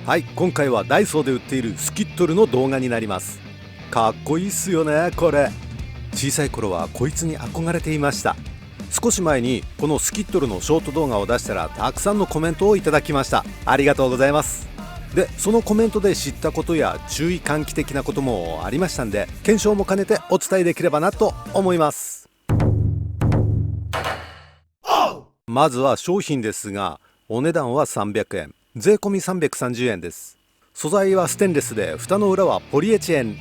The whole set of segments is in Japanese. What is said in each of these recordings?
はい、今回はダイソーで売っているスキットルの動画になります。かっこいいっすよねこれ。小さい頃はこいつに憧れていました。少し前にこのスキットルのショート動画を出したらたくさんのコメントをいただきました。ありがとうございます。でそのコメントで知ったことや注意喚起的なこともありましたんで、検証も兼ねてお伝えできればなと思います。まずは商品ですが、お値段は300円、税込み330円です。素材はステンレスで、蓋の裏はポリエチレン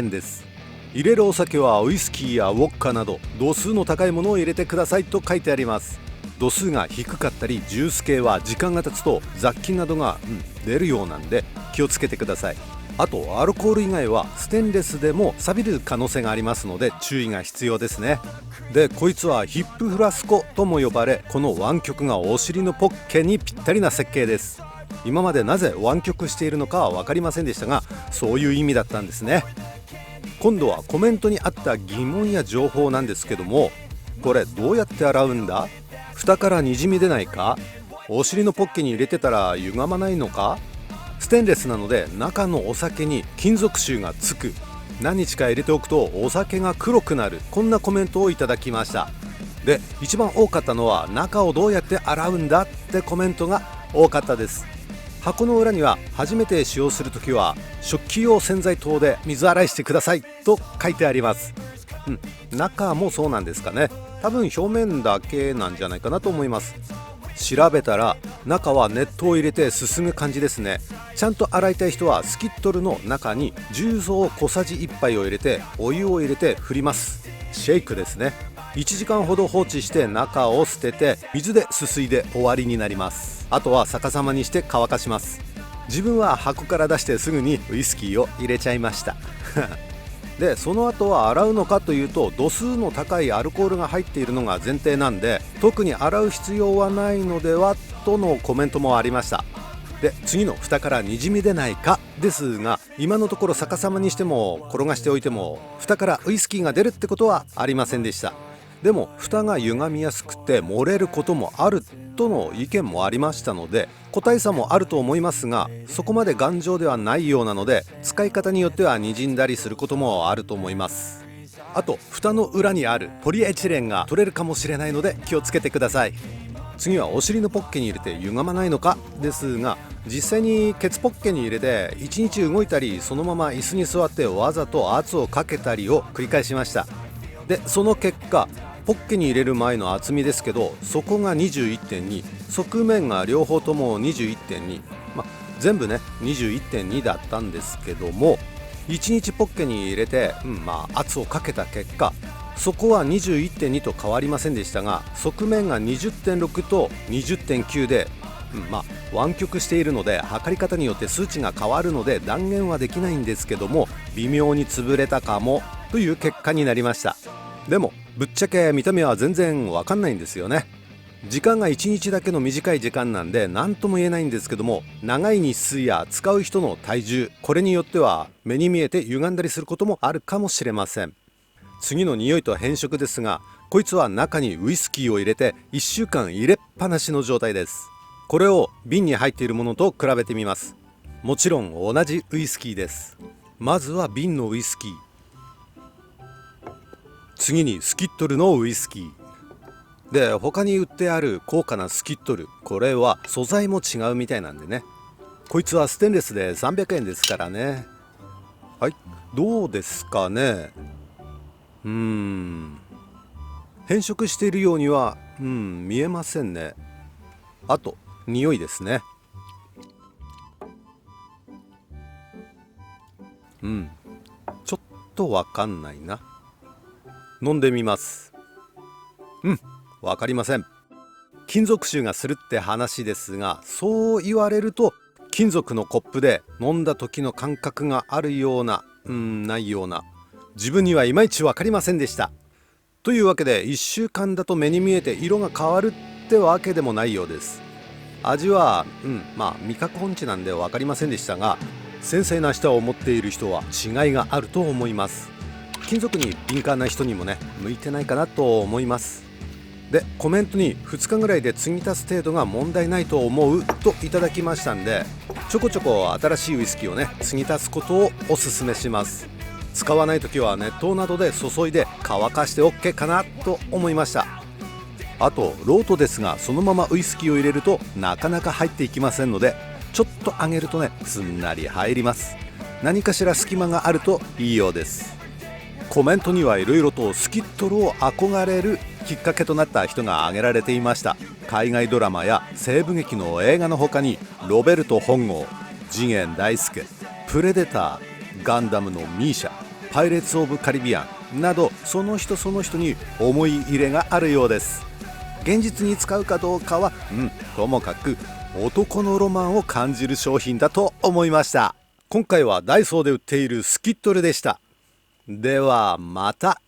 です。入れるお酒はウイスキーやウォッカなど度数の高いものを入れてくださいと書いてあります。度数が低かったりジュース系は時間が経つと雑菌などが、出るようなんで気をつけてください。あとアルコール以外はステンレスでも錆びる可能性がありますので注意が必要ですね。でこいつはヒップフラスコとも呼ばれ、この湾曲がお尻のポッケにぴったりな設計です。今までなぜ湾曲しているのかは分かりませんでしたが、そういう意味だったんですね。今度はコメントにあった疑問や情報なんですけども、これどうやって洗うんだ？蓋からにじみ出ないか？お尻のポッケに入れてたら歪まないのか？ステンレスなので中のお酒に金属臭がつく、何日か入れておくとお酒が黒くなる、こんなコメントをいただきました。で一番多かったのは中をどうやって洗うんだってコメントが多かったです。箱の裏には初めて使用するときは食器用洗剤等で水洗いしてくださいと書いてあります。中もそうなんですかね。多分表面だけなんじゃないかなと思います。調べたら中は熱湯を入れてすすぐ感じですね。ちゃんと洗いたい人はスキットルの中に重曹小さじ1杯を入れてお湯を入れて振ります。シェイクですね。1時間ほど放置して中を捨てて水ですすいで終わりになります。あとは逆さまにして乾かします。自分は箱から出してすぐにウイスキーを入れちゃいましたでその後は洗うのかというと、度数の高いアルコールが入っているのが前提なんで、特に洗う必要はないのではとのコメントもありました。で次の蓋からにじみ出ないかですが、今のところ逆さまにしても転がしておいても蓋からウイスキーが出るってことはありませんでした。でも蓋が歪みやすくて漏れることもあるとの意見もありましたので、個体差もあると思いますが、そこまで頑丈ではないようなので使い方によっては滲んだりすることもあると思います。あと蓋の裏にあるポリエチレンが取れるかもしれないので気をつけてください。次はお尻のポッケに入れて歪まないのかですが、実際にケツポッケに入れて1日動いたり、そのまま椅子に座ってわざと圧をかけたりを繰り返しました。でその結果ポッケに入れる前の厚みですけど、底が 21.2、 側面が両方とも 21.2、全部ね 21.2 だったんですけども、1日ポッケに入れて、圧をかけた結果、底は 21.2 と変わりませんでしたが、側面が 20.6 と 20.9 で、湾曲しているので測り方によって数値が変わるので断言はできないんですけども、微妙に潰れたかもという結果になりました。でもぶっちゃけ見た目は全然わかんないんですよね。時間が1日だけの短い時間なんで何とも言えないんですけども、長い日数や使う人の体重、これによっては目に見えて歪んだりすることもあるかもしれません。次の匂いと変色ですが、こいつは中にウイスキーを入れて1週間入れっぱなしの状態です。これを瓶に入っているものと比べてみます。もちろん同じウイスキーです。まずは瓶のウイスキー、次にスキットルのウイスキーで、他に売ってある高価なスキットル、これは素材も違うみたいなんでね。こいつはステンレスで300円ですからね。はい、どうですかね。変色しているようには見えませんね。あと匂いですね。ちょっとわかんないな。飲んでみます。わかりません。金属臭がするって話ですが、そう言われると金属のコップで飲んだ時の感覚があるような、ないような、自分にはいまいちわかりませんでした。というわけで1週間だと目に見えて色が変わるってわけでもないようです。味は味覚音痴なんでわかりませんでしたが、繊細な舌を持っている人は違いがあると思います。金属に敏感な人にもね、向いてないかなと思います。でコメントに2日ぐらいで継ぎ足す程度が問題ないと思うといただきましたんで、ちょこちょこ新しいウイスキーをね継ぎ足すことをおすすめします。使わない時は熱湯などで注いで乾かして OK かなと思いました。あとロートですが、そのままウイスキーを入れるとなかなか入っていきませんので、ちょっと上げるとねすんなり入ります。何かしら隙間があるといいようです。コメントにはいろいろとスキットルを憧れるきっかけとなった人が挙げられていました。海外ドラマや西部劇の映画の他にロベルト本郷、次元大介、プレデター、ガンダムのミーシャ、パイレーツ・オブ・カリビアンなど、その人その人に思い入れがあるようです。現実に使うかどうかはともかく男のロマンを感じる商品だと思いました。今回はダイソーで売っているスキットルでした。ではまた。